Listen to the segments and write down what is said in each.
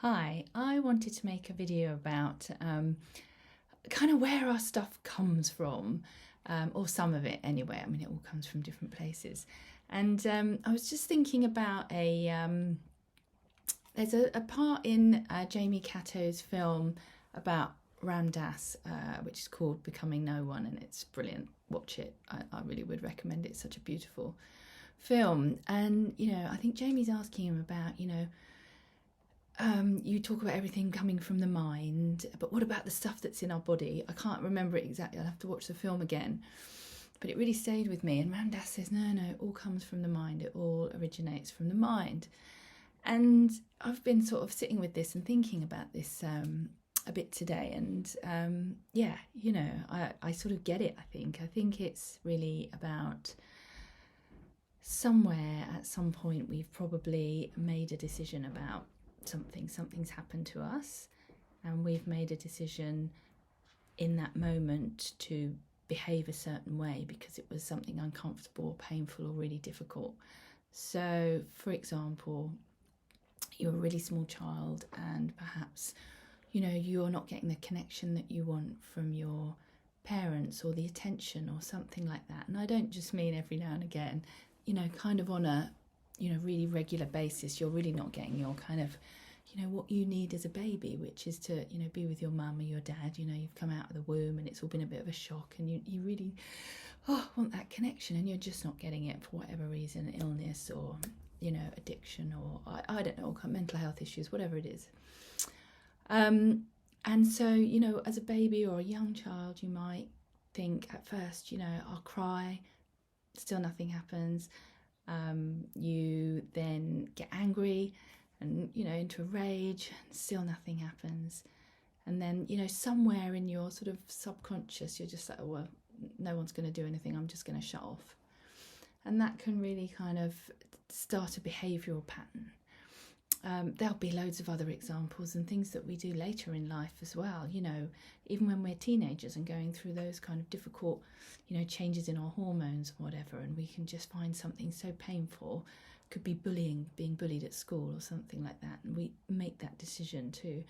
Hi, I wanted to make a video about kind of where our stuff comes from, or some of it anyway. I mean, it all comes from different places. And I was just thinking about there's a part in Jamie Catto's film about Ram Dass, which is called Becoming No One, and it's brilliant. Watch it. I really would recommend it. It's such a beautiful film. And, I think Jamie's asking him about, you talk about everything coming from the mind, but what about the stuff that's in our body? I can't remember it exactly. I'll have to watch the film again. But it really stayed with me. And Ram Dass says, no, it all comes from the mind. It all originates from the mind. And I've been sort of sitting with this and thinking about this a bit today. And I sort of get it, I think. I think it's really about somewhere at some point we've probably made a decision about something's happened to us, and we've made a decision in that moment to behave a certain way because it was something uncomfortable or painful or really difficult. So, for example, you're a really small child and perhaps you're not getting the connection that you want from your parents or the attention or something like that. And I don't just mean every now and again, kind of on a really regular basis. You're really not getting your kind of what you need as a baby, which is to be with your mum or your dad. You've come out of the womb and it's all been a bit of a shock, and you really want that connection, and you're just not getting it for whatever reason, illness or addiction, or I don't know, mental health issues, whatever it is. And so as a baby or a young child, you might think at first I'll cry, still nothing happens. You then get angry and into a rage, and still nothing happens. And then somewhere in your sort of subconscious you're just like, oh, well, no one's going to do anything, I'm just going to shut off. And that can really kind of start a behavioural pattern. There'll be loads of other examples and things that we do later in life as well, even when we're teenagers and going through those kind of difficult changes in our hormones or whatever, and we can just find something so painful. Could be bullying, being bullied at school or something like that, and we make that decision to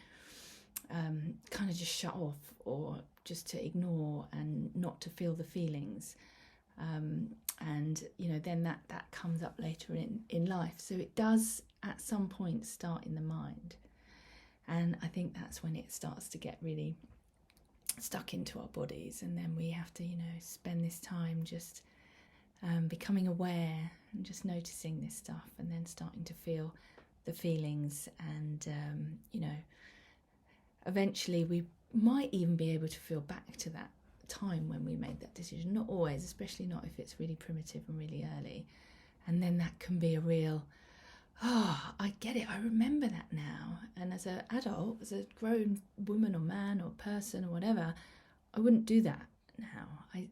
kind of just shut off or just to ignore and not to feel the feelings. And then that comes up later in life. So it does at some point start in the mind, and I think that's when it starts to get really stuck into our bodies, and then we have to spend this time just becoming aware and just noticing this stuff, and then starting to feel the feelings, and eventually we might even be able to feel back to that time when we made that decision. Not always, especially not if it's really primitive and really early. And then that can be a real, I get it, I remember that now. And as an adult, as a grown woman or man or person or whatever, I wouldn't do that now.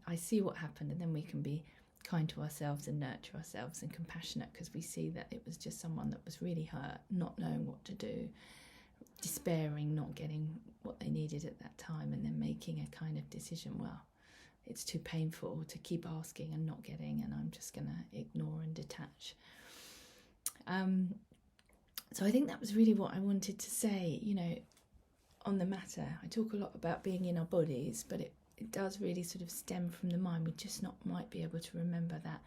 I see what happened, and then we can be kind to ourselves and nurture ourselves and compassionate, because we see that it was just someone that was really hurt, not knowing what to do, despairing, not getting what they needed at that time, and then making a kind of decision, well, it's too painful to keep asking and not getting, and I'm just going to ignore and detach. So I think that was really what I wanted to say, on the matter. I talk a lot about being in our bodies, but it does really sort of stem from the mind. We just might be able to remember that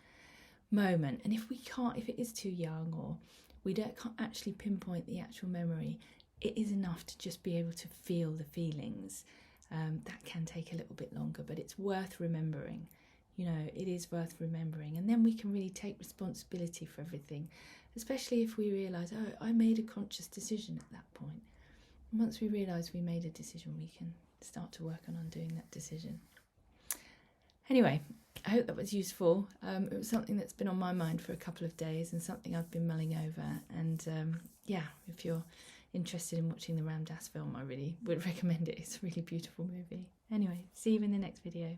moment. And if it is too young, or we can't actually pinpoint the actual memory, it is enough to just be able to feel the feelings. That can take a little bit longer, but it's worth remembering. It is worth remembering. And then we can really take responsibility for everything, especially if we realise, I made a conscious decision at that point. And once we realise we made a decision, we can start to work on undoing that decision. Anyway, I hope that was useful. It was something that's been on my mind for a couple of days, and something I've been mulling over. And if you're interested in watching the Ram Dass film, I really would recommend it. It's a really beautiful movie. Anyway, see you in the next video.